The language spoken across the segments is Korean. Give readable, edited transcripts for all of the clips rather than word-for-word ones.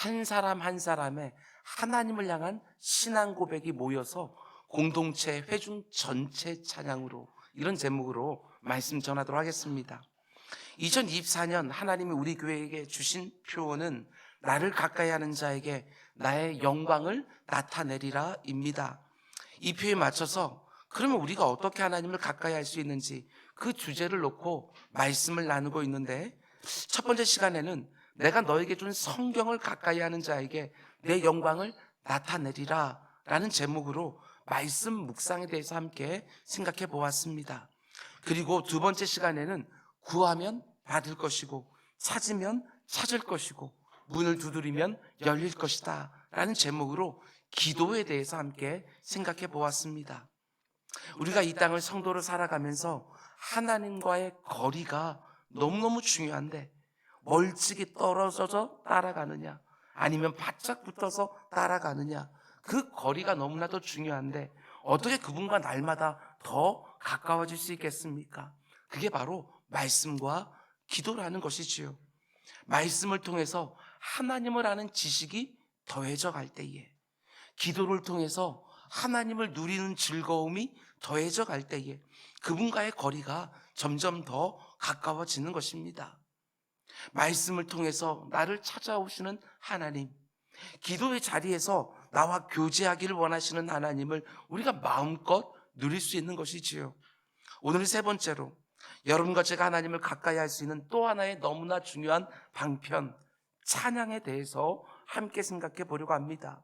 한 사람 한 사람의 하나님을 향한 신앙 고백이 모여서 공동체 회중 전체 찬양으로, 이런 제목으로 말씀 전하도록 하겠습니다. 2024년 하나님이 우리 교회에게 주신 표어는 나를 가까이 하는 자에게 나의 영광을 나타내리라 입니다. 이 표에 맞춰서 그러면 우리가 어떻게 하나님을 가까이 할 수 있는지 그 주제를 놓고 말씀을 나누고 있는데, 첫 번째 시간에는 내가 너에게 준 성경을 가까이 하는 자에게 내 영광을 나타내리라 라는 제목으로 말씀 묵상에 대해서 함께 생각해 보았습니다. 그리고 두 번째 시간에는 구하면 받을 것이고 찾으면 찾을 것이고 문을 두드리면 열릴 것이다 라는 제목으로 기도에 대해서 함께 생각해 보았습니다. 우리가 이 땅을 성도로 살아가면서 하나님과의 거리가 너무너무 중요한데, 멀찍이 떨어져서 따라가느냐 아니면 바짝 붙어서 따라가느냐, 그 거리가 너무나도 중요한데 어떻게 그분과 날마다 더 가까워질 수 있겠습니까? 그게 바로 말씀과 기도라는 것이지요. 말씀을 통해서 하나님을 아는 지식이 더해져 갈 때에, 기도를 통해서 하나님을 누리는 즐거움이 더해져 갈 때에 그분과의 거리가 점점 더 가까워지는 것입니다. 말씀을 통해서 나를 찾아오시는 하나님, 기도의 자리에서 나와 교제하기를 원하시는 하나님을 우리가 마음껏 누릴 수 있는 것이지요. 오늘 세 번째로 여러분과 제가 하나님을 가까이 할 수 있는 또 하나의 너무나 중요한 방편, 찬양에 대해서 함께 생각해 보려고 합니다.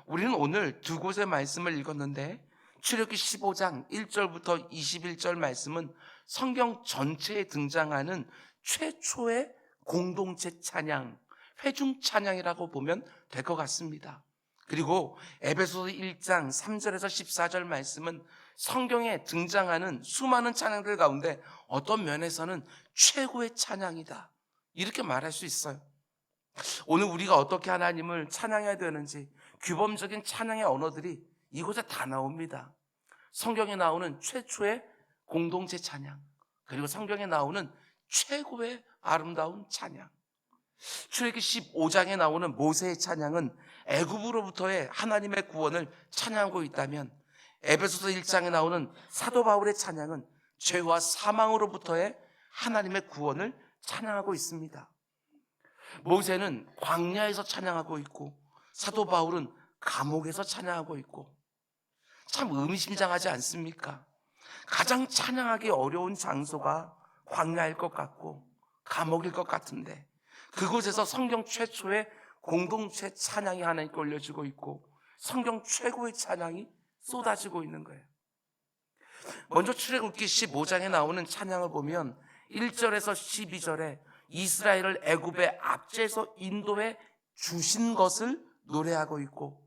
우리는 오늘 두 곳의 말씀을 읽었는데, 출애굽기 15장 1절부터 21절 말씀은 성경 전체에 등장하는 최초의 공동체 찬양, 회중 찬양이라고 보면 될 것 같습니다. 그리고 에베소서 1장 3절에서 14절 말씀은 성경에 등장하는 수많은 찬양들 가운데 어떤 면에서는 최고의 찬양이다, 이렇게 말할 수 있어요. 오늘 우리가 어떻게 하나님을 찬양해야 되는지 규범적인 찬양의 언어들이 이곳에 다 나옵니다. 성경에 나오는 최초의 공동체 찬양, 그리고 성경에 나오는 최고의 아름다운 찬양. 출애굽기 15장에 나오는 모세의 찬양은 애굽으로부터의 하나님의 구원을 찬양하고 있다면, 에베소서 1장에 나오는 사도 바울의 찬양은 죄와 사망으로부터의 하나님의 구원을 찬양하고 있습니다. 모세는 광야에서 찬양하고 있고 사도 바울은 감옥에서 찬양하고 있고, 참 의미심장하지 않습니까? 가장 찬양하기 어려운 장소가 광야일 것 같고 감옥일 것 같은데, 그곳에서 성경 최초의 공동체 찬양이 하나님께 올려지고 있고 성경 최고의 찬양이 쏟아지고 있는 거예요. 먼저 출애굽기 15장에 나오는 찬양을 보면 1절에서 12절에 이스라엘을 애굽의 압제에서 인도해 주신 것을 노래하고 있고,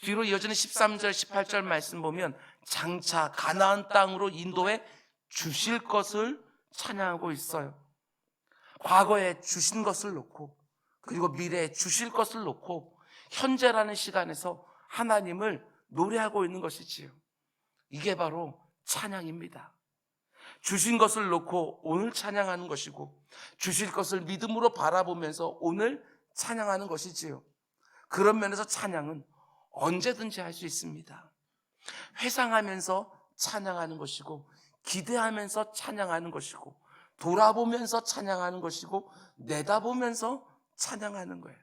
뒤로 이어지는 13절 18절 말씀 보면 장차 가나안 땅으로 인도해 주실 것을 찬양하고 있어요. 과거에 주신 것을 놓고 그리고 미래에 주실 것을 놓고 현재라는 시간에서 하나님을 노래하고 있는 것이지요. 이게 바로 찬양입니다. 주신 것을 놓고 오늘 찬양하는 것이고, 주실 것을 믿음으로 바라보면서 오늘 찬양하는 것이지요. 그런 면에서 찬양은 언제든지 할 수 있습니다. 회상하면서 찬양하는 것이고, 기대하면서 찬양하는 것이고, 돌아보면서 찬양하는 것이고, 내다보면서 찬양하는 거예요.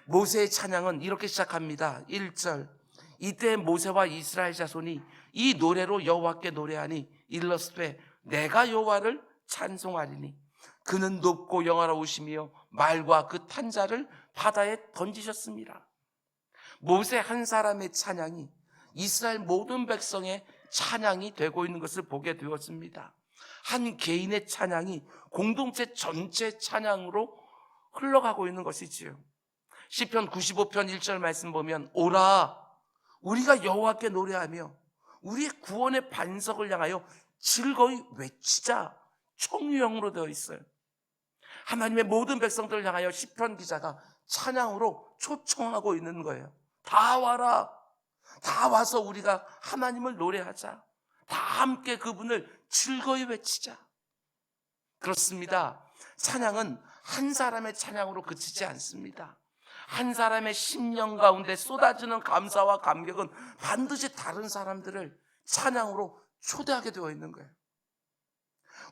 모세의 찬양은 이렇게 시작합니다. 1절, 이때 모세와 이스라엘 자손이 이 노래로 여호와께 노래하니 일러스되 내가 여호와를 찬송하리니 그는 높고 영화로우시며 말과 그 탄자를 바다에 던지셨습니다. 모세 한 사람의 찬양이 이스라엘 모든 백성의 찬양이 되고 있는 것을 보게 되었습니다. 한 개인의 찬양이 공동체 전체 찬양으로 흘러가고 있는 것이지요. 시편 95편 1절 말씀 보면 오라 우리가 여호와께 노래하며 우리의 구원의 반석을 향하여 즐거이 외치자, 총유형으로 되어 있어요. 하나님의 모든 백성들을 향하여 시편 기자가 찬양으로 초청하고 있는 거예요. 다 와라, 다 와서 우리가 하나님을 노래하자, 다 함께 그분을 즐거이 외치자. 그렇습니다. 찬양은 한 사람의 찬양으로 그치지 않습니다. 한 사람의 심령 가운데 쏟아지는 감사와 감격은 반드시 다른 사람들을 찬양으로 초대하게 되어 있는 거예요.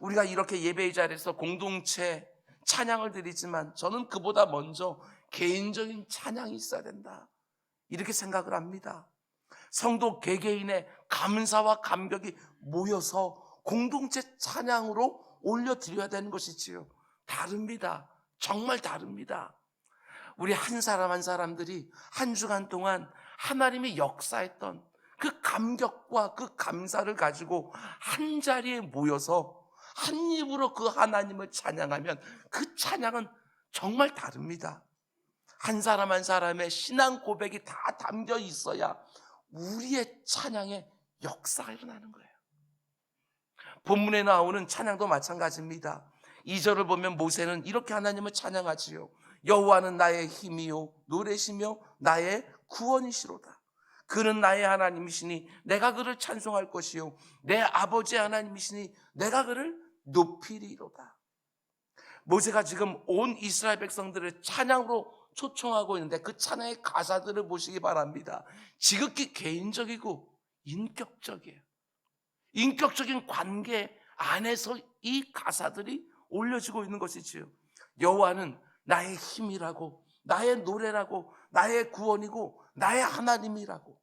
우리가 이렇게 예배의 자리에서 공동체 찬양을 드리지만 저는 그보다 먼저 개인적인 찬양이 있어야 된다, 이렇게 생각을 합니다. 성도 개개인의 감사와 감격이 모여서 공동체 찬양으로 올려드려야 되는 것이지요. 다릅니다. 정말 다릅니다. 우리 한 사람 한 사람들이 한 주간 동안 하나님이 역사했던 그 감격과 그 감사를 가지고 한 자리에 모여서 한 입으로 그 하나님을 찬양하면 그 찬양은 정말 다릅니다. 한 사람 한 사람의 신앙 고백이 다 담겨 있어야 우리의 찬양에 역사가 일어나는 거예요. 본문에 나오는 찬양도 마찬가지입니다. 2절을 보면 모세는 이렇게 하나님을 찬양하지요. 여호와는 나의 힘이요 노래시며 나의 구원이시로다. 그는 나의 하나님이시니 내가 그를 찬송할 것이요 내 아버지의 하나님이시니 내가 그를 높이리로다. 모세가 지금 온 이스라엘 백성들을 찬양으로 초청하고 있는데 그 찬양의 가사들을 보시기 바랍니다. 지극히 개인적이고 인격적이에요. 인격적인 관계 안에서 이 가사들이 올려지고 있는 것이지요. 여호와는 나의 힘이라고, 나의 노래라고, 나의 구원이고, 나의 하나님이라고.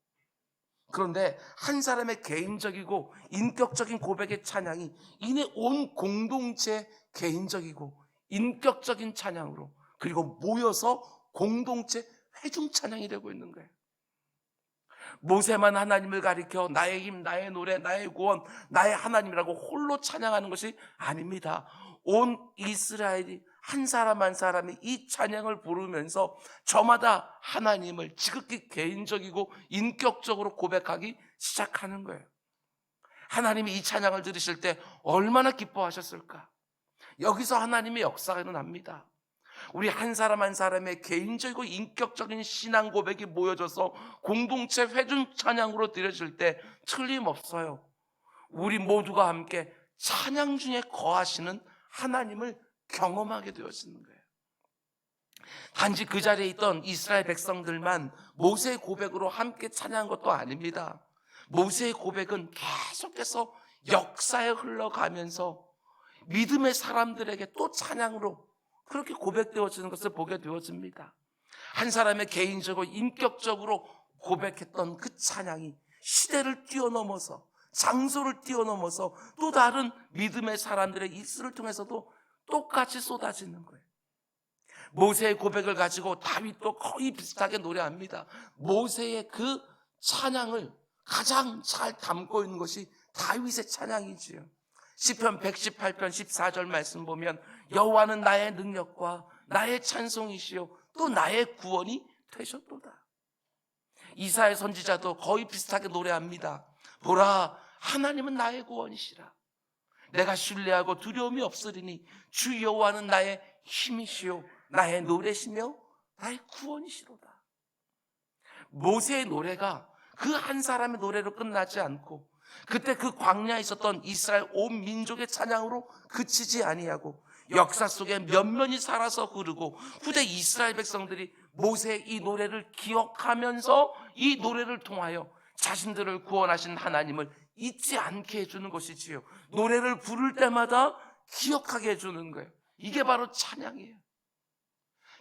그런데 한 사람의 개인적이고 인격적인 고백의 찬양이 이내 온 공동체의 개인적이고 인격적인 찬양으로, 그리고 모여서 공동체 회중 찬양이 되고 있는 거예요. 모세만 하나님을 가리켜 나의 힘, 나의 노래, 나의 구원, 나의 하나님이라고 홀로 찬양하는 것이 아닙니다. 온 이스라엘이 한 사람 한 사람이 이 찬양을 부르면서 저마다 하나님을 지극히 개인적이고 인격적으로 고백하기 시작하는 거예요. 하나님이 이 찬양을 들으실 때 얼마나 기뻐하셨을까? 여기서 하나님의 역사가 일어납니다. 우리 한 사람 한 사람의 개인적이고 인격적인 신앙 고백이 모여져서 공동체 회중 찬양으로 드려질 때 틀림없어요. 우리 모두가 함께 찬양 중에 거하시는 하나님을 경험하게 되어지는 거예요. 단지 그 자리에 있던 이스라엘 백성들만 모세의 고백으로 함께 찬양한 것도 아닙니다. 모세의 고백은 계속해서 역사에 흘러가면서 믿음의 사람들에게 또 찬양으로 그렇게 고백되어지는 것을 보게 되어집니다. 한 사람의 개인적으로 인격적으로 고백했던 그 찬양이 시대를 뛰어넘어서, 장소를 뛰어넘어서 또 다른 믿음의 사람들의 입술을 통해서도 똑같이 쏟아지는 거예요. 모세의 고백을 가지고 다윗도 거의 비슷하게 노래합니다. 모세의 그 찬양을 가장 잘 담고 있는 것이 다윗의 찬양이지요. 시편 118편 14절 말씀 보면 여호와는 나의 능력과 나의 찬송이시요 또 나의 구원이 되셨도다. 이사야 선지자도 거의 비슷하게 노래합니다. 보라, 하나님은 나의 구원이시라. 내가 신뢰하고 두려움이 없으리니 주 여호와는 나의 힘이시요 나의 노래시며 나의 구원이시로다. 모세의 노래가 그 한 사람의 노래로 끝나지 않고 그때 그 광야에 있었던 이스라엘 온 민족의 찬양으로 그치지 아니하고 역사 속에 면면이 살아서 흐르고 후대 이스라엘 백성들이 모세의 이 노래를 기억하면서 이 노래를 통하여 자신들을 구원하신 하나님을 잊지 않게 해주는 것이지요. 노래를 부를 때마다 기억하게 해주는 거예요. 이게 바로 찬양이에요.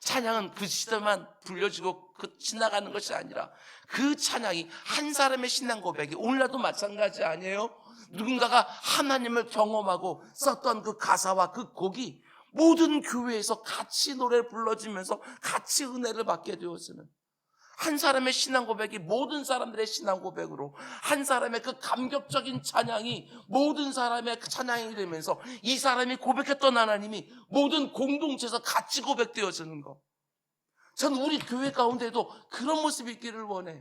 찬양은 그 시대만 불려지고 지나가는 것이 아니라 그 찬양이 한 사람의 신앙 고백이 오늘날도 마찬가지 아니에요? 누군가가 하나님을 경험하고 썼던 그 가사와 그 곡이 모든 교회에서 같이 노래 불러지면서 같이 은혜를 받게 되어지는 한 사람의 신앙 고백이 모든 사람들의 신앙 고백으로, 한 사람의 그 감격적인 찬양이 모든 사람의 찬양이 되면서 이 사람이 고백했던 하나님이 모든 공동체에서 같이 고백되어지는 것. 저는 우리 교회 가운데도 그런 모습이 있기를 원해요.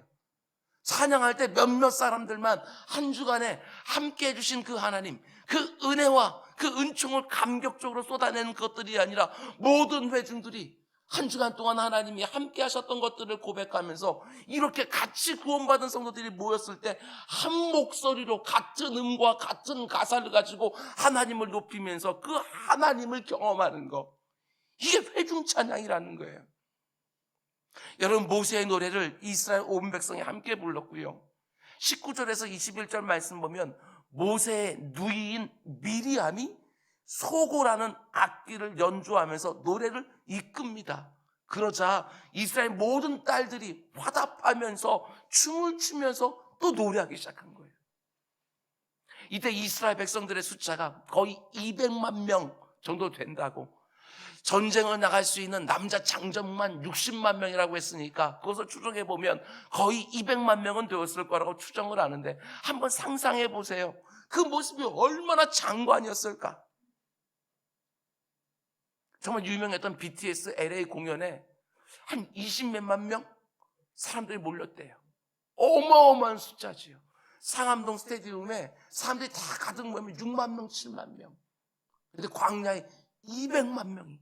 찬양할 때 몇몇 사람들만 한 주간에 함께 해주신 그 하나님, 그 은혜와 그 은총을 감격적으로 쏟아내는 것들이 아니라 모든 회중들이 한 주간 동안 하나님이 함께 하셨던 것들을 고백하면서 이렇게 같이 구원받은 성도들이 모였을 때 한 목소리로 같은 음과 같은 가사를 가지고 하나님을 높이면서 그 하나님을 경험하는 것, 이게 회중 찬양이라는 거예요. 여러분, 모세의 노래를 이스라엘 온 백성이 함께 불렀고요. 19절에서 21절 말씀 보면 모세의 누이인 미리암이 소고라는 악기를 연주하면서 노래를 이끕니다. 그러자 이스라엘 모든 딸들이 화답하면서 춤을 추면서 또 노래하기 시작한 거예요. 이때 이스라엘 백성들의 숫자가 거의 200만 명 정도 된다고, 전쟁을 나갈 수 있는 남자 장정만 60만 명이라고 했으니까 그것을 추정해 보면 거의 200만 명은 되었을 거라고 추정을 하는데, 한번 상상해 보세요. 그 모습이 얼마나 장관이었을까. 정말 유명했던 BTS LA 공연에 한 20몇만 명 사람들이 몰렸대요. 어마어마한 숫자지요. 상암동 스테디움에 사람들이 다 가득 모이면 6만 명, 7만 명. 근데 광야에 200만 명이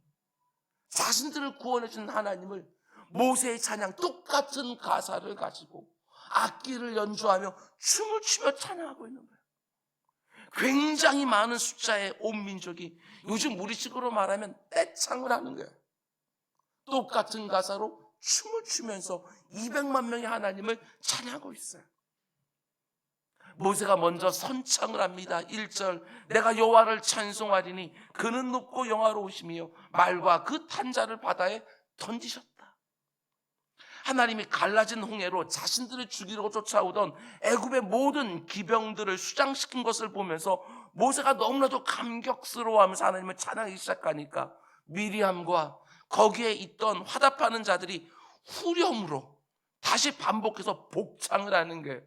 자신들을 구원해 준 하나님을 모세의 찬양, 똑같은 가사를 가지고 악기를 연주하며 춤을 추며 찬양하고 있는 거예요. 굉장히 많은 숫자의 온 민족이, 요즘 우리식으로 말하면 떼창을 하는 거예요. 똑같은 가사로 춤을 추면서 200만 명의 하나님을 찬양하고 있어요. 모세가 먼저 선창을 합니다. 1절, 내가 여호와를 찬송하리니 그는 높고 영화로우시며 말과 그 탄자를 바다에 던지셨다. 하나님이 갈라진 홍해로 자신들을 죽이려고 쫓아오던 애굽의 모든 기병들을 수장시킨 것을 보면서 모세가 너무나도 감격스러워하면서 하나님을 찬양하기 시작하니까 미리암과 거기에 있던 화답하는 자들이 후렴으로 다시 반복해서 복창을 하는 거예요.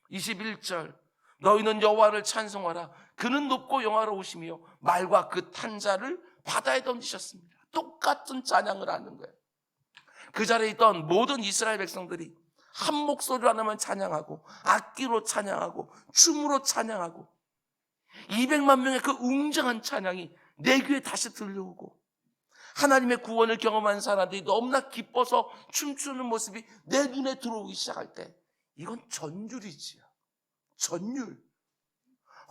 21절, 너희는 여호와를 찬송하라. 그는 높고 영화로우시며 말과 그 탄자를 바다에 던지셨습니다. 똑같은 찬양을 하는 거예요. 그 자리에 있던 모든 이스라엘 백성들이 한 목소리로 하나만 찬양하고, 악기로 찬양하고, 춤으로 찬양하고, 200만 명의 그 웅장한 찬양이 내 귀에 다시 들려오고, 하나님의 구원을 경험한 사람들이 너무나 기뻐서 춤추는 모습이 내 눈에 들어오기 시작할 때, 이건 전율이지요. 전율.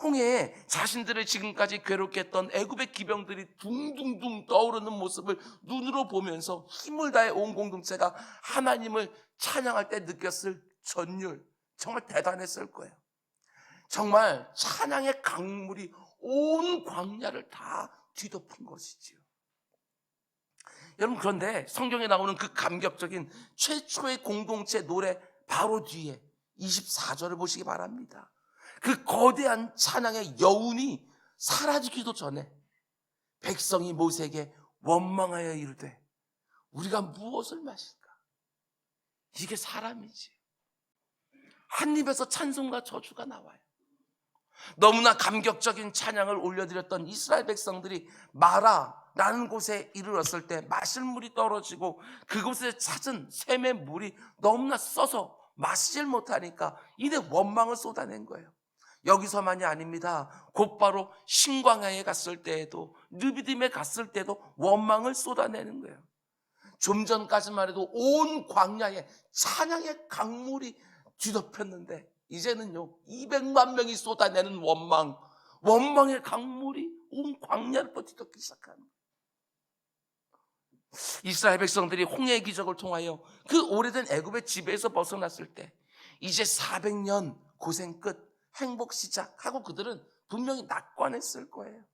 홍해에 자신들을 지금까지 괴롭게 했던 애굽의 기병들이 둥둥둥 떠오르는 모습을 눈으로 보면서 힘을 다해 온 공동체가 하나님을 찬양할 때 느꼈을 전율, 정말 대단했을 거예요. 정말 찬양의 강물이 온 광야를 다 뒤덮은 것이지요. 여러분, 그런데 성경에 나오는 그 감격적인 최초의 공동체 노래 바로 뒤에 24절을 보시기 바랍니다. 그 거대한 찬양의 여운이 사라지기도 전에 백성이 모세에게 원망하여 이르되 우리가 무엇을 마실까? 이게 사람이지. 한 입에서 찬송과 저주가 나와요. 너무나 감격적인 찬양을 올려드렸던 이스라엘 백성들이 마라라는 곳에 이르렀을 때 마실 물이 떨어지고 그곳에 찾은 샘의 물이 너무나 써서 마시질 못하니까 이내 원망을 쏟아낸 거예요. 여기서만이 아닙니다. 곧바로 신광야에 갔을 때에도, 르비딤에 갔을 때도 원망을 쏟아내는 거예요. 좀 전까지만 해도 온 광야에 찬양의 강물이 뒤덮였는데 이제는요 200만 명이 쏟아내는 원망의 강물이 온 광야를 또 뒤덮기 시작하는 거예요. 이스라엘 백성들이 홍해의 기적을 통하여 그 오래된 애굽의 지배에서 벗어났을 때 이제 400년 고생 끝 행복 시작하고 그들은 분명히 낙관했을 거예요.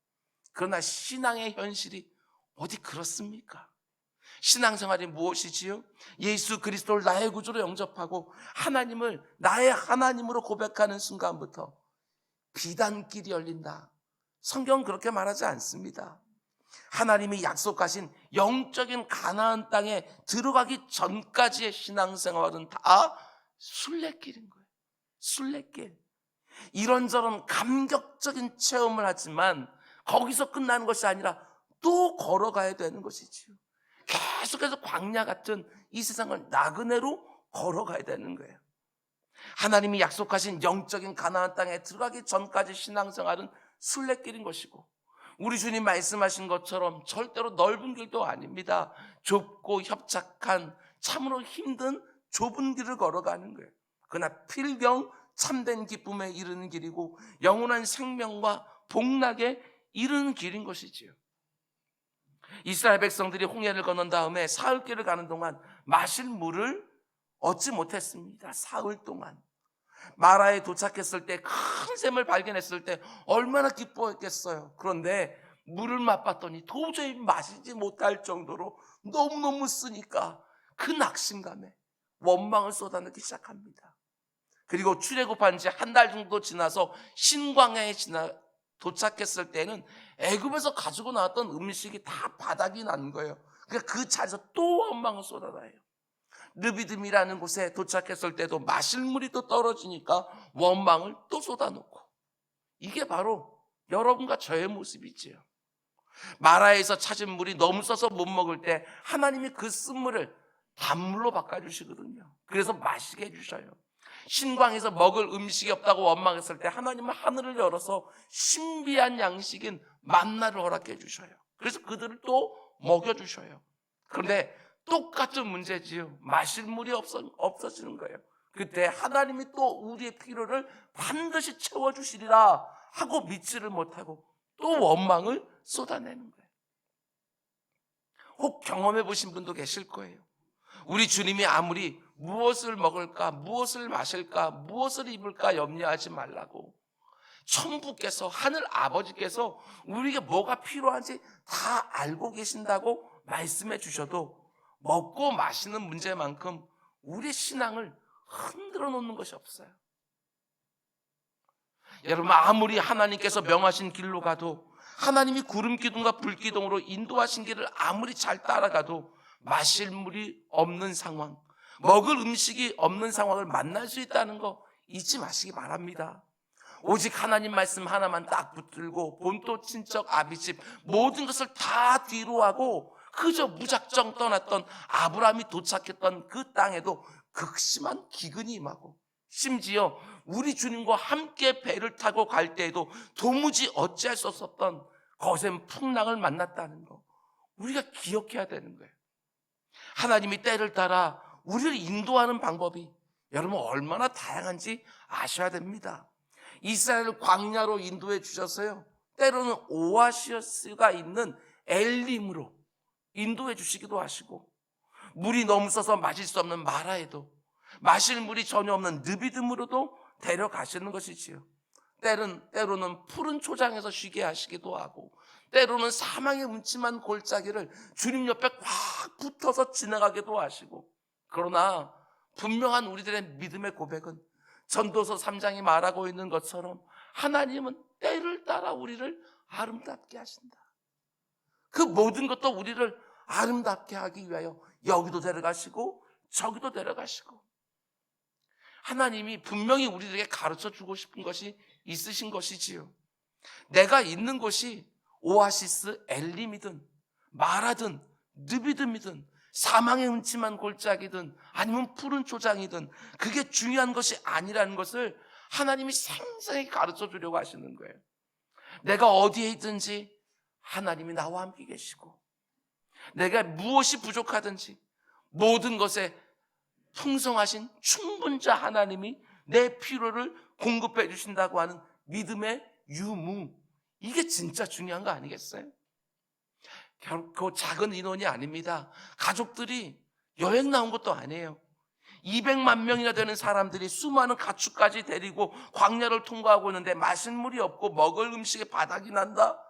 그러나 신앙의 현실이 어디 그렇습니까? 신앙생활이 무엇이지요? 예수 그리스도를 나의 구주로 영접하고 하나님을 나의 하나님으로 고백하는 순간부터 비단길이 열린다. 성경은 그렇게 말하지 않습니다. 하나님이 약속하신 영적인 가나안 땅에 들어가기 전까지의 신앙생활은 다 순례길인 거예요. 순례길. 이런저런 감격적인 체험을 하지만 거기서 끝나는 것이 아니라 또 걸어가야 되는 것이지요. 계속해서 광야 같은 이 세상을 나그네로 걸어가야 되는 거예요. 하나님이 약속하신 영적인 가나안 땅에 들어가기 전까지 신앙생활은 순례길인 것이고, 우리 주님 말씀하신 것처럼 절대로 넓은 길도 아닙니다. 좁고 협착한 참으로 힘든 좁은 길을 걸어가는 거예요. 그러나 필경 참된 기쁨에 이르는 길이고 영원한 생명과 복락에 이르는 길인 것이지요. 이스라엘 백성들이 홍해를 건넌 다음에 사흘길을 가는 동안 마실 물을 얻지 못했습니다. 사흘 동안. 마라에 도착했을 때 큰 샘을 발견했을 때 얼마나 기뻐했겠어요. 그런데 물을 맛봤더니 도저히 마시지 못할 정도로 너무너무 쓰니까 그 낙심감에 원망을 쏟아내기 시작합니다. 그리고 출애굽한 지 한 달 정도 지나서 신광야에 도착했을 때는 애굽에서 가지고 나왔던 음식이 다 바닥이 난 거예요. 그러니까 그 자리에서 또 원망을 쏟아내요. 르비딤이라는 곳에 도착했을 때도 마실 물이 또 떨어지니까 원망을 또 쏟아놓고, 이게 바로 여러분과 저의 모습이지요. 마라에서 찾은 물이 너무 써서 못 먹을 때 하나님이 그 쓴물을 단물로 바꿔주시거든요. 그래서 마시게 해주셔요. 신광에서 먹을 음식이 없다고 원망했을 때 하나님은 하늘을 열어서 신비한 양식인 만나를 허락해 주셔요. 그래서 그들을 또 먹여주셔요. 그런데 똑같은 문제지요. 마실 물이 없어지는 거예요. 그때 하나님이 또 우리의 필요를 반드시 채워주시리라 하고 믿지를 못하고 또 원망을 쏟아내는 거예요. 혹 경험해 보신 분도 계실 거예요. 우리 주님이 아무리 무엇을 먹을까, 무엇을 마실까, 무엇을 입을까 염려하지 말라고, 천부께서, 하늘 아버지께서 우리에게 뭐가 필요한지 다 알고 계신다고 말씀해 주셔도 먹고 마시는 문제만큼 우리의 신앙을 흔들어 놓는 것이 없어요. 여러분, 아무리 하나님께서 명하신 길로 가도, 하나님이 구름 기둥과 불 기둥으로 인도하신 길을 아무리 잘 따라가도 마실 물이 없는 상황, 먹을 음식이 없는 상황을 만날 수 있다는 거 잊지 마시기 바랍니다. 오직 하나님 말씀 하나만 딱 붙들고 본토 친척 아비집 모든 것을 다 뒤로 하고 그저 무작정 떠났던 아브라함이 도착했던 그 땅에도 극심한 기근이 임하고, 심지어 우리 주님과 함께 배를 타고 갈 때에도 도무지 어찌할 수 없었던 거센 풍랑을 만났다는 거 우리가 기억해야 되는 거예요. 하나님이 때를 따라 우리를 인도하는 방법이 여러분 얼마나 다양한지 아셔야 됩니다. 이스라엘을 광야로 인도해 주셨어요. 때로는 오아시스가 있는 엘림으로 인도해 주시기도 하시고, 물이 너무 써서 마실 수 없는 마라에도, 마실 물이 전혀 없는 느비듬으로도 데려가시는 것이지요. 때로는 푸른 초장에서 쉬게 하시기도 하고, 때로는 사망의 음침한 골짜기를 주님 옆에 꽉 붙어서 지나가기도 하시고, 그러나 분명한 우리들의 믿음의 고백은 전도서 3장이 말하고 있는 것처럼 하나님은 때를 따라 우리를 아름답게 하신다. 그 모든 것도 우리를 아름답게 하기 위하여 여기도 데려가시고 저기도 데려가시고, 하나님이 분명히 우리들에게 가르쳐 주고 싶은 것이 있으신 것이지요. 내가 있는 곳이 오아시스 엘림이든 마라든 느비듬이든 사망의 음침한 골짜기든 아니면 푸른 초장이든 그게 중요한 것이 아니라는 것을 하나님이 생생히 가르쳐 주려고 하시는 거예요. 내가 어디에 있든지 하나님이 나와 함께 계시고, 내가 무엇이 부족하든지 모든 것에 풍성하신 충분자 하나님이 내 필요를 공급해 주신다고 하는 믿음의 유무, 이게 진짜 중요한 거 아니겠어요? 결코 작은 인원이 아닙니다. 가족들이 여행 나온 것도 아니에요. 200만 명이나 되는 사람들이 수많은 가축까지 데리고 광야를 통과하고 있는데 마실 물이 없고 먹을 음식에 바닥이 난다?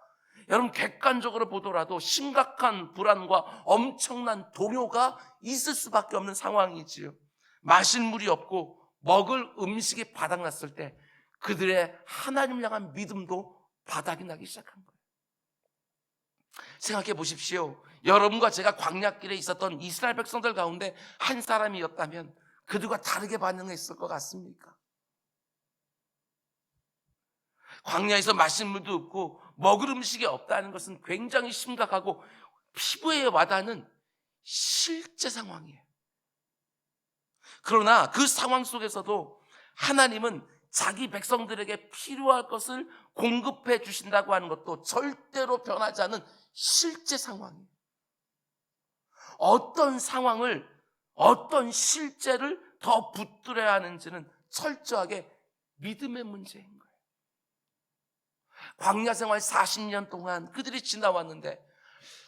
여러분, 객관적으로 보더라도 심각한 불안과 엄청난 동요가 있을 수밖에 없는 상황이지요. 마실 물이 없고 먹을 음식이 바닥났을 때 그들의 하나님을 향한 믿음도 바닥이 나기 시작한 거예요. 생각해 보십시오. 여러분과 제가 광야길에 있었던 이스라엘 백성들 가운데 한 사람이었다면 그들과 다르게 반응했을 것 같습니까? 광야에서 마실 물도 없고 먹을 음식이 없다는 것은 굉장히 심각하고 피부에 와닿는 실제 상황이에요. 그러나 그 상황 속에서도 하나님은 자기 백성들에게 필요할 것을 공급해 주신다고 하는 것도 절대로 변하지 않은 실제 상황이에요. 어떤 상황을, 어떤 실제를 더 붙들어야 하는지는 철저하게 믿음의 문제인 거예요. 광야 생활 40년 동안 그들이 지나왔는데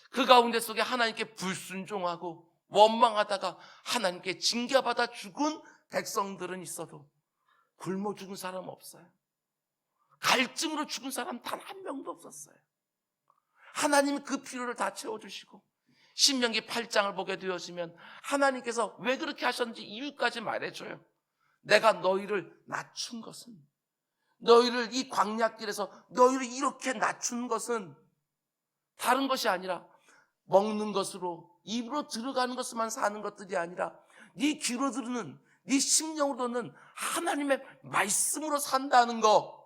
그 가운데 속에 하나님께 불순종하고 원망하다가 하나님께 징계받아 죽은 백성들은 있어도 굶어 죽은 사람 없어요. 갈증으로 죽은 사람 단 한 명도 없었어요. 하나님이 그 필요를 다 채워주시고, 신명기 8장을 보게 되어지면 하나님께서 왜 그렇게 하셨는지 이유까지 말해줘요. 내가 너희를 낮춘 것은, 너희를 이 광야길에서 너희를 이렇게 낮춘 것은 다른 것이 아니라 먹는 것으로, 입으로 들어가는 것만 사는 것들이 아니라 네 귀로 들으는, 네 심령으로 듣는 하나님의 말씀으로 산다는 거,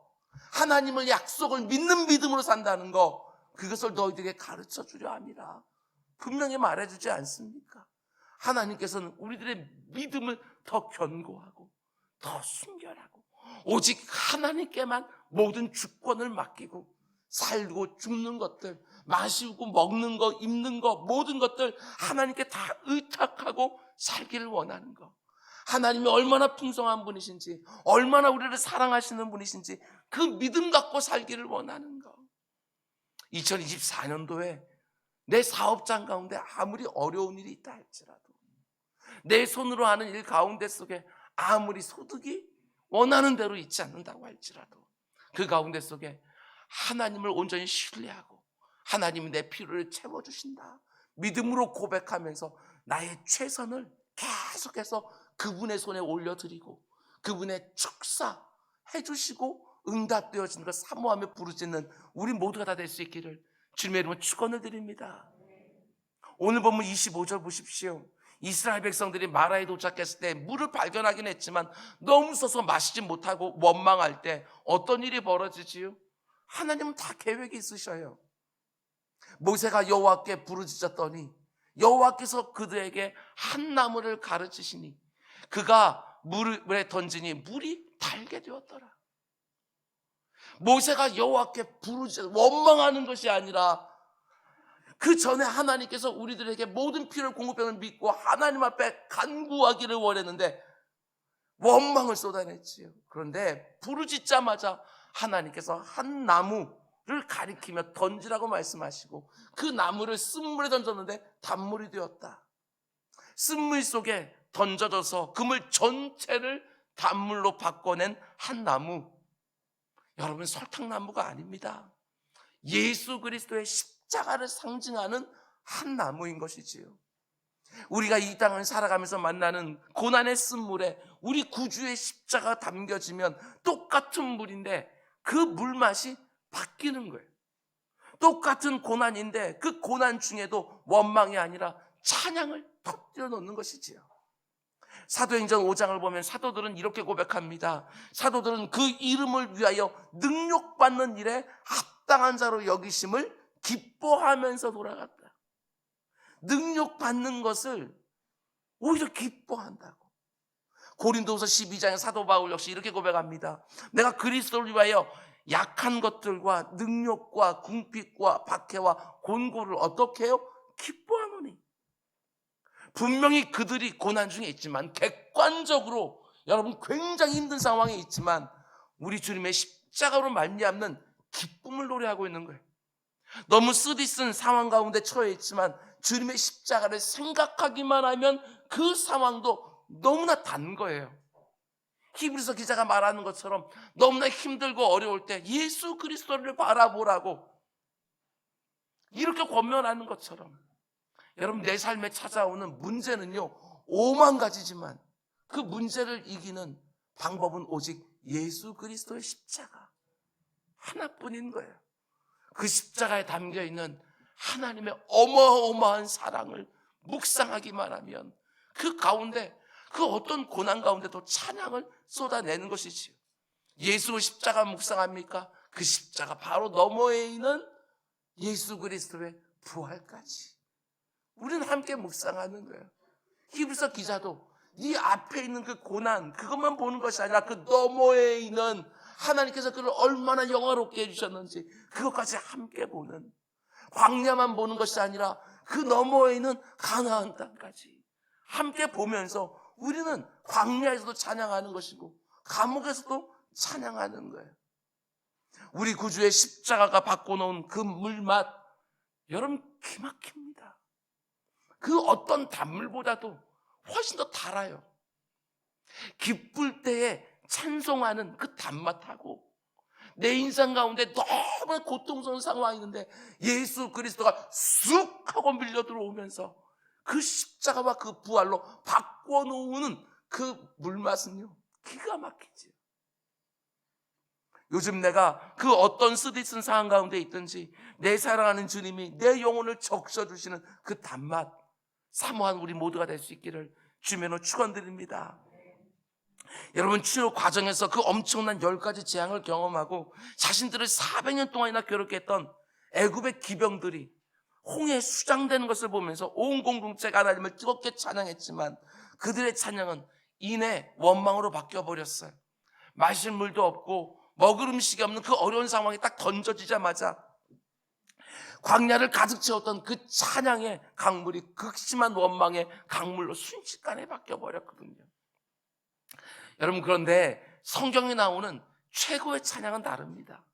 하나님의 약속을 믿는 믿음으로 산다는 거, 그것을 너희들에게 가르쳐 주려 합니다. 분명히 말해주지 않습니까? 하나님께서는 우리들의 믿음을 더 견고하고 더 순결하고 오직 하나님께만 모든 주권을 맡기고, 살고 죽는 것들, 마시고 먹는 거, 입는 거, 모든 것들 하나님께 다 의탁하고 살기를 원하는 거, 하나님이 얼마나 풍성한 분이신지, 얼마나 우리를 사랑하시는 분이신지 그 믿음 갖고 살기를 원하는 거. 2024년도에 내 사업장 가운데 아무리 어려운 일이 있다 할지라도, 내 손으로 하는 일 가운데 속에 아무리 소득이 원하는 대로 있지 않는다고 할지라도 그 가운데 속에 하나님을 온전히 신뢰하고 하나님이 내 필요를 채워주신다 믿음으로 고백하면서 나의 최선을 계속해서 그분의 손에 올려드리고 그분의 축사해 주시고 응답되어지는 걸 사모하며 부르짖는 우리 모두가 다 될 수 있기를 주님의 이름으로 축원을 드립니다. 오늘 본문 25절 보십시오. 이스라엘 백성들이 마라에 도착했을 때 물을 발견하긴 했지만 너무 써서 마시지 못하고 원망할 때 어떤 일이 벌어지지요? 하나님은 다 계획이 있으셔요. 모세가 여호와께 부르짖었더니 여호와께서 그들에게 한 나무를 가르치시니 그가 물에 던지니 물이 달게 되었더라. 모세가 여호와께 원망하는 것이 아니라 그 전에 하나님께서 우리들에게 모든 필요를 공급하는 믿고 하나님 앞에 간구하기를 원했는데 원망을 쏟아냈지요. 그런데 부르짖자마자 하나님께서 한 나무를 가리키며 던지라고 말씀하시고 그 나무를 쓴물에 던졌는데 단물이 되었다. 쓴물 속에 던져져서 그물 전체를 단물로 바꿔낸 한 나무. 여러분, 설탕나무가 아닙니다. 예수 그리스도의 십자가를 상징하는 한 나무인 것이지요. 우리가 이 땅을 살아가면서 만나는 고난의 쓴물에 우리 구주의 십자가가 담겨지면 똑같은 물인데 그 물맛이 바뀌는 거예요. 똑같은 고난인데 그 고난 중에도 원망이 아니라 찬양을 터뜨려 놓는 것이지요. 사도행전 5장을 보면 사도들은 이렇게 고백합니다. 사도들은 그 이름을 위하여 능욕받는 일에 합당한 자로 여기심을 기뻐하면서 돌아갔다. 능욕받는 것을 오히려 기뻐한다고. 고린도후서 12장의 사도 바울 역시 이렇게 고백합니다. 내가 그리스도를 위하여 약한 것들과 능욕과 궁핍과 박해와 곤고를 어떻게 해요? 기뻐하노니. 분명히 그들이 고난 중에 있지만 객관적으로 여러분 굉장히 힘든 상황에 있지만 우리 주님의 십자가로 말미암는 기쁨을 노래하고 있는 거예요. 너무 쓰디쓴 상황 가운데 처해 있지만 주님의 십자가를 생각하기만 하면 그 상황도 너무나 단 거예요. 히브리서 기자가 말하는 것처럼 너무나 힘들고 어려울 때 예수 그리스도를 바라보라고 이렇게 권면하는 것처럼 여러분, 내 삶에 찾아오는 문제는요 5만 가지지만 그 문제를 이기는 방법은 오직 예수 그리스도의 십자가 하나뿐인 거예요. 그 십자가에 담겨있는 하나님의 어마어마한 사랑을 묵상하기만 하면 그 가운데 그 어떤 고난 가운데도 찬양을 쏟아내는 것이지요. 예수의 십자가 묵상합니까? 그 십자가 바로 너머에 있는 예수 그리스도의 부활까지 우리는 함께 묵상하는 거예요. 히브리서 기자도 이 앞에 있는 그 고난 그것만 보는 것이 아니라 그 너머에 있는 하나님께서 그를 얼마나 영화롭게 해주셨는지 그것까지 함께 보는, 광야만 보는 것이 아니라 그 너머에 있는 가나안 땅까지 함께 보면서 우리는 광야에서도 찬양하는 것이고 감옥에서도 찬양하는 거예요. 우리 구주의 십자가가 바꿔놓은 그 물맛, 여러분 기막힙니다. 그 어떤 단물보다도 훨씬 더 달아요. 기쁠 때에 찬송하는 그 단맛하고 내 인생 가운데 너무 고통스러운 상황이 있는데 예수 그리스도가 쑥 하고 밀려 들어오면서 그 십자가와 그 부활로 바꿔놓는 그 물맛은요 기가 막히지. 요즘 내가 그 어떤 쓰디쓴 상황 가운데 있든지 내 사랑하는 주님이 내 영혼을 적셔주시는 그 단맛 사모한 우리 모두가 될 수 있기를 주님으로 축원드립니다. 여러분 치료 과정에서 그 엄청난 10가지 재앙을 경험하고 자신들을 400년 동안이나 괴롭게 했던 애굽의 기병들이 홍해에 수장되는 것을 보면서 온 공동체가 하나님을 뜨겁게 찬양했지만 그들의 찬양은 이내 원망으로 바뀌어버렸어요. 마실 물도 없고 먹을 음식이 없는 그 어려운 상황에 딱 던져지자마자 광야를 가득 채웠던 그 찬양의 강물이 극심한 원망의 강물로 순식간에 바뀌어버렸거든요. 여러분 그런데 성경에 나오는 최고의 찬양은 다릅니다.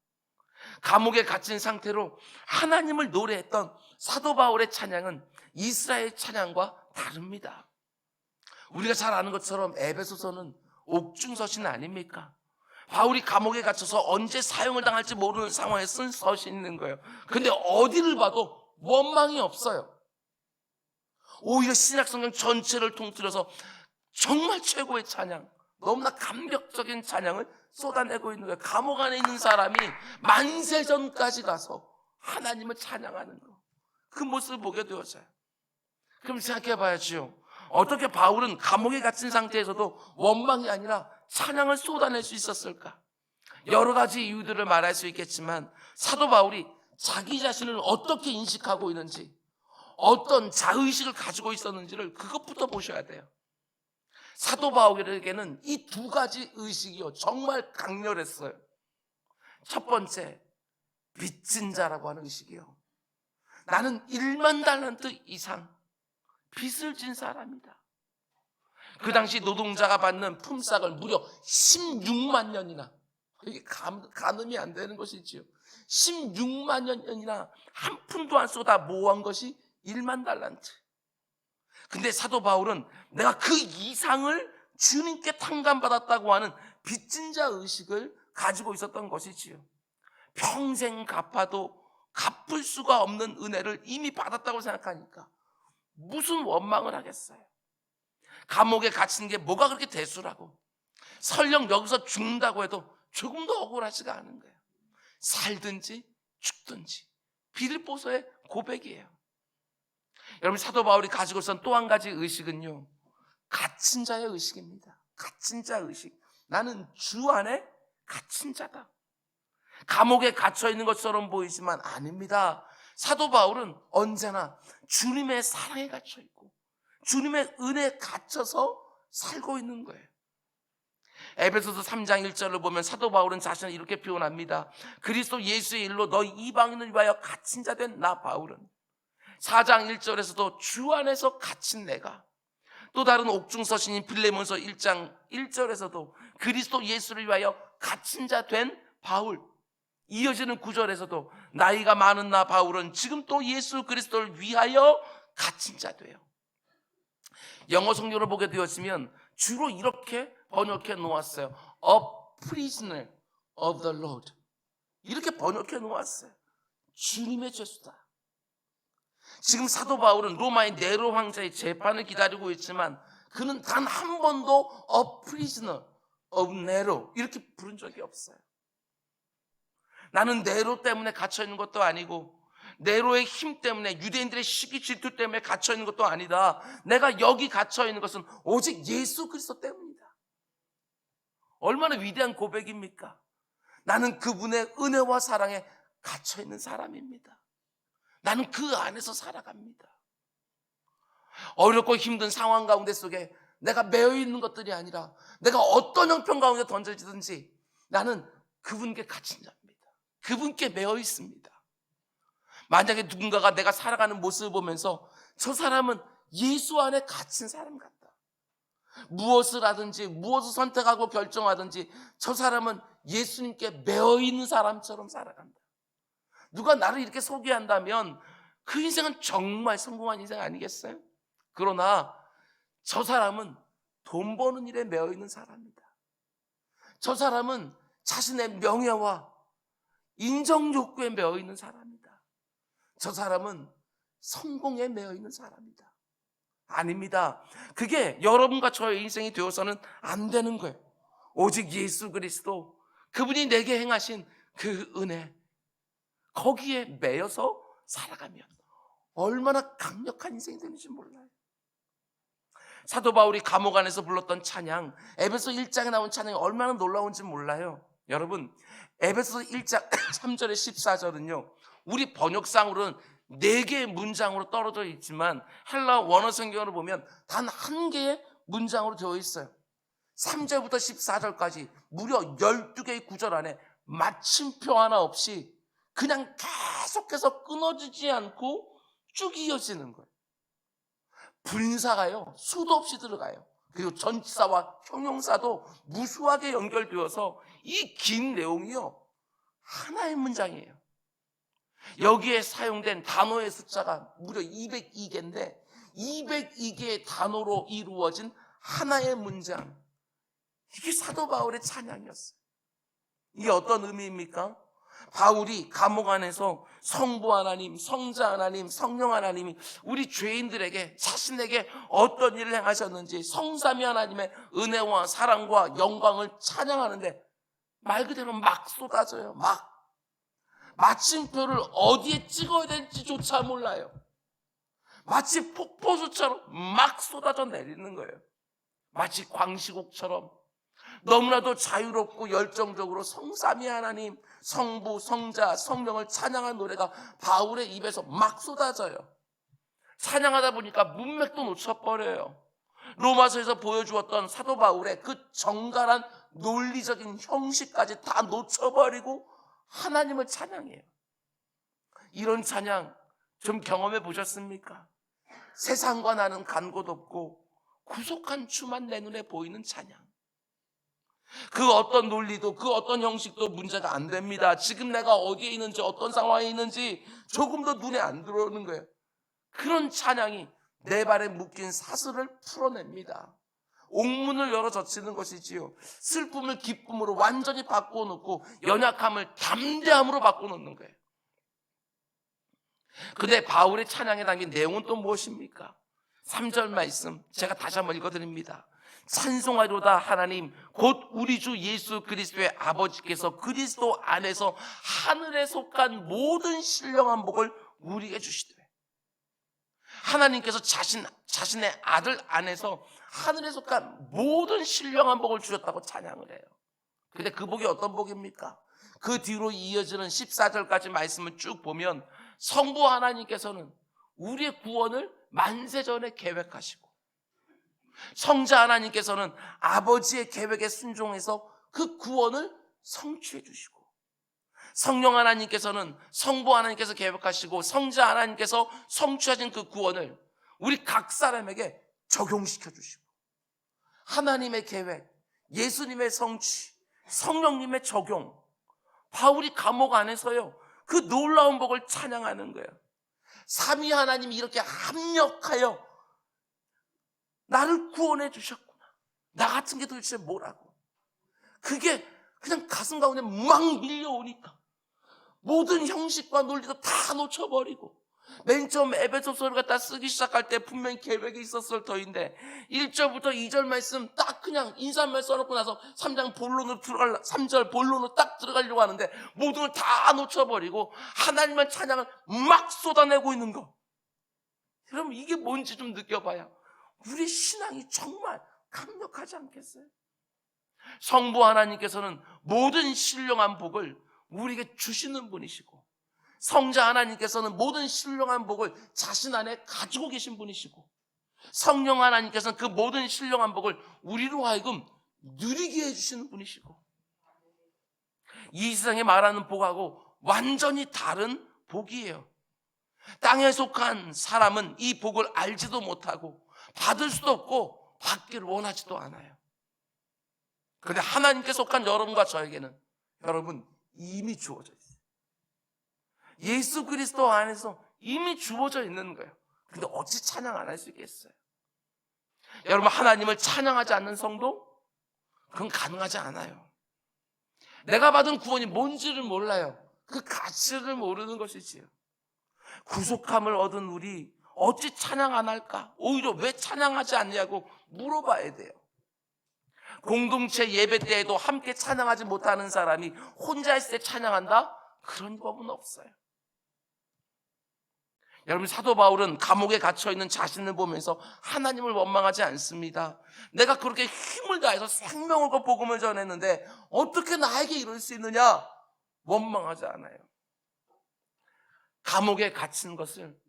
감옥에 갇힌 상태로 하나님을 노래했던 사도 바울의 찬양은 이스라엘 찬양과 다릅니다. 우리가 잘 아는 것처럼 에베소서는 옥중서신 아닙니까? 바울이 감옥에 갇혀서 언제 사형을 당할지 모르는 상황에 쓴 서신이 있는 거예요. 근데 어디를 봐도 원망이 없어요. 오히려 신약성경 전체를 통틀어서 정말 최고의 찬양, 너무나 감격적인 찬양을 쏟아내고 있는 거예요. 감옥 안에 있는 사람이 만세전까지 가서 하나님을 찬양하는 거, 그 모습을 보게 되었어요. 그럼 생각해 봐야지요. 어떻게 바울은 감옥에 갇힌 상태에서도 원망이 아니라 찬양을 쏟아낼 수 있었을까? 여러 가지 이유들을 말할 수 있겠지만 사도 바울이 자기 자신을 어떻게 인식하고 있는지, 어떤 자의식을 가지고 있었는지를 그것부터 보셔야 돼요. 사도 바울에게는 이 2가지 의식이요 정말 강렬했어요. 첫 번째, 빚진 자라고 하는 의식이요. 나는 1만 달란트 이상 빚을 진 사람이다. 그 당시 노동자가 받는 품삯을 무려 16만 년이나, 이게 가늠이 안 되는 것이지요. 16만 년이나 한 푼도 안 쏟아 모은 것이 1만 달란트. 근데 사도 바울은 내가 그 이상을 주님께 탕감받았다고 하는 빚진 자 의식을 가지고 있었던 것이지요. 평생 갚아도 갚을 수가 없는 은혜를 이미 받았다고 생각하니까 무슨 원망을 하겠어요. 감옥에 갇힌 게 뭐가 그렇게 대수라고, 설령 여기서 죽는다고 해도 조금도 억울하지가 않은 거예요. 살든지 죽든지 빌립보서의 고백이에요. 여러분 사도 바울이 가지고 있었던 또 한 가지 의식은요 갇힌 자의 의식입니다. 갇힌 자 의식. 나는 주 안에 갇힌 자다. 감옥에 갇혀 있는 것처럼 보이지만 아닙니다. 사도 바울은 언제나 주님의 사랑에 갇혀 있고 주님의 은혜에 갇혀서 살고 있는 거예요. 에베소서 3장 1절을 보면 사도 바울은 자신을 이렇게 표현합니다. 그리스도 예수의 일로 너희 이방인을 위하여 갇힌 자 된 나 바울은 4장 1절에서도 주 안에서 갇힌 내가, 또 다른 옥중서신인 빌레몬서 1장 1절에서도 그리스도 예수를 위하여 갇힌 자 된 바울, 이어지는 9절에서도 나이가 많은 나 바울은 지금 또 예수 그리스도를 위하여 갇힌 자 돼요. 영어 성경을 보게 되었으면 주로 이렇게 번역해 놓았어요. A prisoner of the Lord. 이렇게 번역해 놓았어요. 주님의 죄수다. 지금 사도 바울은 로마의 네로 황제의 재판을 기다리고 있지만 그는 단 한 번도 A prisoner of Nero 이렇게 부른 적이 없어요. 나는 네로 때문에 갇혀있는 것도 아니고 네로의 힘 때문에, 유대인들의 시기 질투 때문에 갇혀있는 것도 아니다. 내가 여기 갇혀있는 것은 오직 예수 그리스도 때문이다. 얼마나 위대한 고백입니까? 나는 그분의 은혜와 사랑에 갇혀있는 사람입니다. 나는 그 안에서 살아갑니다. 어렵고 힘든 상황 가운데 속에 내가 매여 있는 것들이 아니라 내가 어떤 형편 가운데 던져지든지 나는 그분께 갇힌 자입니다. 그분께 매여 있습니다. 만약에 누군가가 내가 살아가는 모습을 보면서 저 사람은 예수 안에 갇힌 사람 같다, 무엇을 하든지 무엇을 선택하고 결정하든지 저 사람은 예수님께 매여 있는 사람처럼 살아간다. 누가 나를 이렇게 소개한다면 그 인생은 정말 성공한 인생 아니겠어요? 그러나 저 사람은 돈 버는 일에 매여 있는 사람이다. 저 사람은 자신의 명예와 인정 욕구에 매여 있는 사람이다. 저 사람은 성공에 매여 있는 사람이다. 아닙니다. 그게 여러분과 저의 인생이 되어서는 안 되는 거예요. 오직 예수 그리스도, 그분이 내게 행하신 그 은혜, 거기에 매여서 살아가면 얼마나 강력한 인생이 되는지 몰라요. 사도 바울이 감옥 안에서 불렀던 찬양, 에베소 1장에 나온 찬양이 얼마나 놀라운지 몰라요. 여러분, 에베소 1장 3절에 14절은요 우리 번역상으로는 4개의 문장으로 떨어져 있지만 헬라 원어 성경으로 보면 단 1개의 문장으로 되어 있어요. 3절부터 14절까지 무려 12개의 구절 안에 마침표 하나 없이 그냥 계속해서 끊어지지 않고 쭉 이어지는 거예요. 분사가요 수도 없이 들어가요. 그리고 전치사와 형용사도 무수하게 연결되어서 이 긴 내용이요 하나의 문장이에요. 여기에 사용된 단어의 숫자가 무려 202개인데 202개의 단어로 이루어진 하나의 문장, 이게 사도 바울의 찬양이었어요. 이게 어떤 의미입니까? 바울이 감옥 안에서 성부 하나님, 성자 하나님, 성령 하나님이 우리 죄인들에게 자신에게 어떤 일을 행하셨는지 성삼위 하나님의 은혜와 사랑과 영광을 찬양하는데 말 그대로 막 쏟아져요. 막 마침표를 어디에 찍어야 될지조차 몰라요. 마치 폭포수처럼 막 쏟아져 내리는 거예요. 마치 광시곡처럼 너무나도 자유롭고 열정적으로 성삼위 하나님, 성부, 성자, 성령을 찬양한 노래가 바울의 입에서 막 쏟아져요. 찬양하다 보니까 문맥도 놓쳐버려요. 로마서에서 보여주었던 사도 바울의 그 정갈한 논리적인 형식까지 다 놓쳐버리고 하나님을 찬양해요. 이런 찬양 좀 경험해 보셨습니까? 세상과 나는 간 곳 없고 구속한 주만 내 눈에 보이는 찬양. 그 어떤 논리도 그 어떤 형식도 문제가 안 됩니다. 지금 내가 어디에 있는지 어떤 상황에 있는지 조금도 눈에 안 들어오는 거예요. 그런 찬양이 내 발에 묶인 사슬을 풀어냅니다. 옥문을 열어 젖히는 것이지요. 슬픔을 기쁨으로 완전히 바꿔놓고 연약함을 담대함으로 바꿔놓는 거예요. 근데 바울의 찬양에 담긴 내용은 또 무엇입니까? 3절 말씀 제가 다시 한번 읽어드립니다. 찬송하리로다 하나님 곧 우리 주 예수 그리스도의 아버지께서 그리스도 안에서 하늘에 속한 모든 신령한 복을 우리에게 주시되, 하나님께서 자신의 아들 안에서 하늘에 속한 모든 신령한 복을 주셨다고 찬양을 해요. 근데 그 복이 어떤 복입니까? 그 뒤로 이어지는 14절까지 말씀을 쭉 보면 성부 하나님께서는 우리의 구원을 만세전에 계획하시고, 성자 하나님께서는 아버지의 계획에 순종해서 그 구원을 성취해 주시고, 성령 하나님께서는 성부 하나님께서 계획하시고 성자 하나님께서 성취하신 그 구원을 우리 각 사람에게 적용시켜 주시고, 하나님의 계획, 예수님의 성취, 성령님의 적용, 바울이 감옥 안에서요 그 놀라운 복을 찬양하는 거예요. 삼위 하나님이 이렇게 합력하여 나를 구원해 주셨구나. 나 같은 게 도대체 뭐라고. 그게 그냥 가슴 가운데 막 밀려오니까 모든 형식과 논리도 다 놓쳐버리고, 맨 처음 에베소서를 갖다 쓰기 시작할 때 분명히 계획이 있었을 터인데 1절부터 2절 말씀 딱 그냥 인사말 써놓고 나서 3절 본론으로 딱 들어가려고 하는데 모든 걸 다 놓쳐버리고 하나님만 찬양을 막 쏟아내고 있는 거. 여러분 이게 뭔지 좀 느껴봐야 우리 신앙이 정말 강력하지 않겠어요? 성부 하나님께서는 모든 신령한 복을 우리에게 주시는 분이시고, 성자 하나님께서는 모든 신령한 복을 자신 안에 가지고 계신 분이시고, 성령 하나님께서는 그 모든 신령한 복을 우리로 하여금 누리게 해주시는 분이시고, 이 세상에 말하는 복하고 완전히 다른 복이에요. 땅에 속한 사람은 이 복을 알지도 못하고 받을 수도 없고 받기를 원하지도 않아요. 그런데 하나님께 속한 여러분과 저에게는 여러분 이미 주어져 있어요. 예수 그리스도 안에서 이미 주어져 있는 거예요. 근데 어찌 찬양 안 할 수 있겠어요? 여러분, 하나님을 찬양하지 않는 성도? 그건 가능하지 않아요. 내가 받은 구원이 뭔지를 몰라요. 그 가치를 모르는 것이지요. 구속함을 얻은 우리 어찌 찬양 안 할까? 오히려 왜 찬양하지 않냐고 물어봐야 돼요. 공동체 예배 때에도 함께 찬양하지 못하는 사람이 혼자 있을 때 찬양한다? 그런 법은 없어요. 여러분, 사도 바울은 감옥에 갇혀있는 자신을 보면서 하나님을 원망하지 않습니다. 내가 그렇게 힘을 다해서 생명을 걸 복음을 전했는데 어떻게 나에게 이럴 수 있느냐? 원망하지 않아요. 감옥에 갇힌 것을,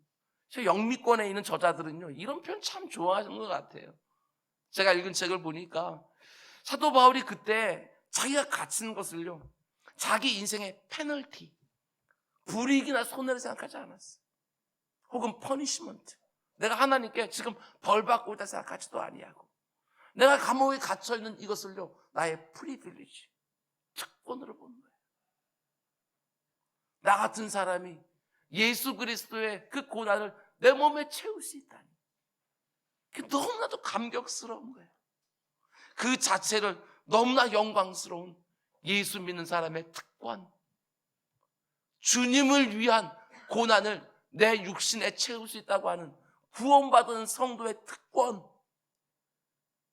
영미권에 있는 저자들은요, 이런 표현 참 좋아하는 것 같아요. 제가 읽은 책을 보니까 사도 바울이 그때 자기가 갇힌 것을요, 자기 인생의 페널티, 불이익이나 손해를 생각하지 않았어요. 혹은 퍼니시먼트, 내가 하나님께 지금 벌 받고 있다 생각하지도 아니하고, 내가 감옥에 갇혀있는 이것을요, 나의 프리빌리지, 특권으로 보는 거예요. 나 같은 사람이 예수 그리스도의 그 고난을 내 몸에 채울 수 있다니, 그게 너무나도 감격스러운 거예요. 그 자체를 너무나 영광스러운 예수 믿는 사람의 특권, 주님을 위한 고난을 내 육신에 채울 수 있다고 하는 구원받은 성도의 특권,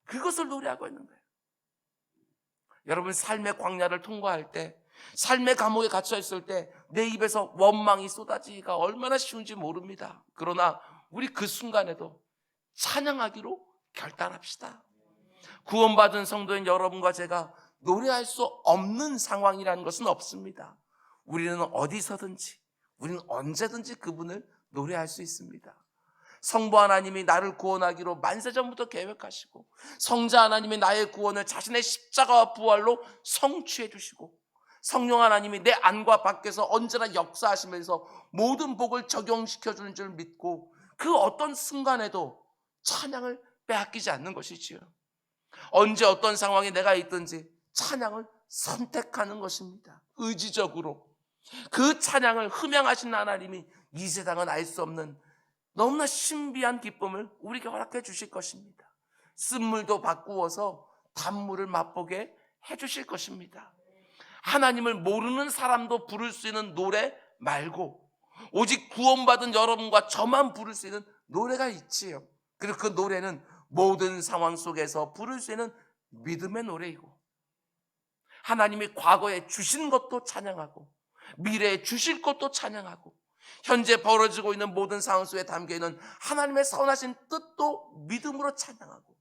그것을 노래하고 있는 거예요. 여러분, 삶의 광야를 통과할 때, 삶의 감옥에 갇혀 있을 때 내 입에서 원망이 쏟아지기가 얼마나 쉬운지 모릅니다. 그러나 우리 그 순간에도 찬양하기로 결단합시다. 구원받은 성도인 여러분과 제가 노래할 수 없는 상황이라는 것은 없습니다. 우리는 어디서든지, 우리는 언제든지 그분을 노래할 수 있습니다. 성부 하나님이 나를 구원하기로 만세전부터 계획하시고, 성자 하나님이 나의 구원을 자신의 십자가와 부활로 성취해 주시고, 성령 하나님이 내 안과 밖에서 언제나 역사하시면서 모든 복을 적용시켜 주는 줄 믿고, 그 어떤 순간에도 찬양을 빼앗기지 않는 것이지요. 언제 어떤 상황에 내가 있든지 찬양을 선택하는 것입니다. 의지적으로 그 찬양을 흠양하신 하나님이 이 세상은 알 수 없는 너무나 신비한 기쁨을 우리에게 허락해 주실 것입니다. 쓴물도 바꾸어서 단물을 맛보게 해 주실 것입니다. 하나님을 모르는 사람도 부를 수 있는 노래 말고 오직 구원받은 여러분과 저만 부를 수 있는 노래가 있지요. 그리고 그 노래는 모든 상황 속에서 부를 수 있는 믿음의 노래이고, 하나님이 과거에 주신 것도 찬양하고 미래에 주실 것도 찬양하고, 현재 벌어지고 있는 모든 상황 속에 담겨있는 하나님의 선하신 뜻도 믿음으로 찬양하고,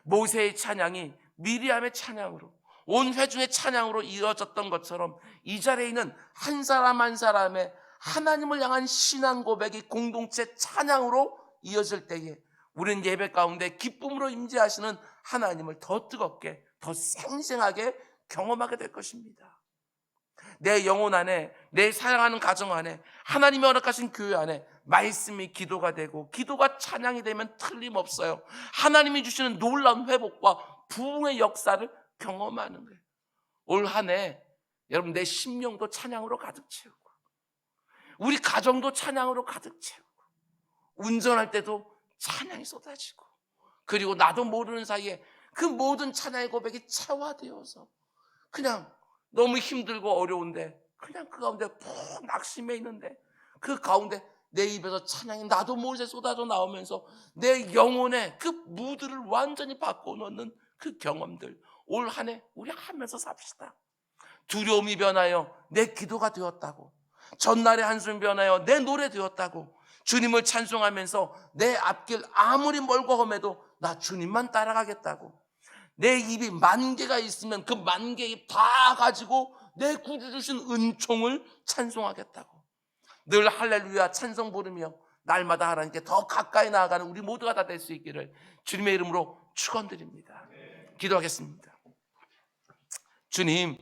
모세의 찬양이 미리암의 찬양으로, 온 회중의 찬양으로 이어졌던 것처럼 이 자리에 있는 한 사람 한 사람의 하나님을 향한 신앙 고백이 공동체 찬양으로 이어질 때에 우리는 예배 가운데 기쁨으로 임재하시는 하나님을 더 뜨겁게, 더 생생하게 경험하게 될 것입니다. 내 영혼 안에, 내 사랑하는 가정 안에, 하나님이 허락하신 교회 안에 말씀이 기도가 되고 기도가 찬양이 되면 틀림없어요. 하나님이 주시는 놀라운 회복과 부흥의 역사를 경험하는 거예요. 올 한 해 여러분, 내 심령도 찬양으로 가득 채우고, 우리 가정도 찬양으로 가득 채우고, 운전할 때도 찬양이 쏟아지고, 그리고 나도 모르는 사이에 그 모든 찬양의 고백이 체화되어서 그냥 너무 힘들고 어려운데 그냥 그 가운데 푹 낙심해 있는데 그 가운데 내 입에서 찬양이 나도 모르게 쏟아져 나오면서 내 영혼의 그 무드를 완전히 바꿔놓는 그 경험들, 올 한 해 우리 하면서 삽시다. 두려움이 변하여 내 기도가 되었다고, 전날의 한숨이 변하여 내 노래 되었다고, 주님을 찬송하면서 내 앞길 아무리 멀고 험해도 나 주님만 따라가겠다고, 내 입이 10,000개가 있으면 그 10,000개 입 다 가지고 내 구주 주신 은총을 찬송하겠다고, 늘 할렐루야 찬송 부르며 날마다 하나님께 더 가까이 나아가는 우리 모두가 다 될 수 있기를 주님의 이름으로 축원드립니다. 기도하겠습니다. 주님,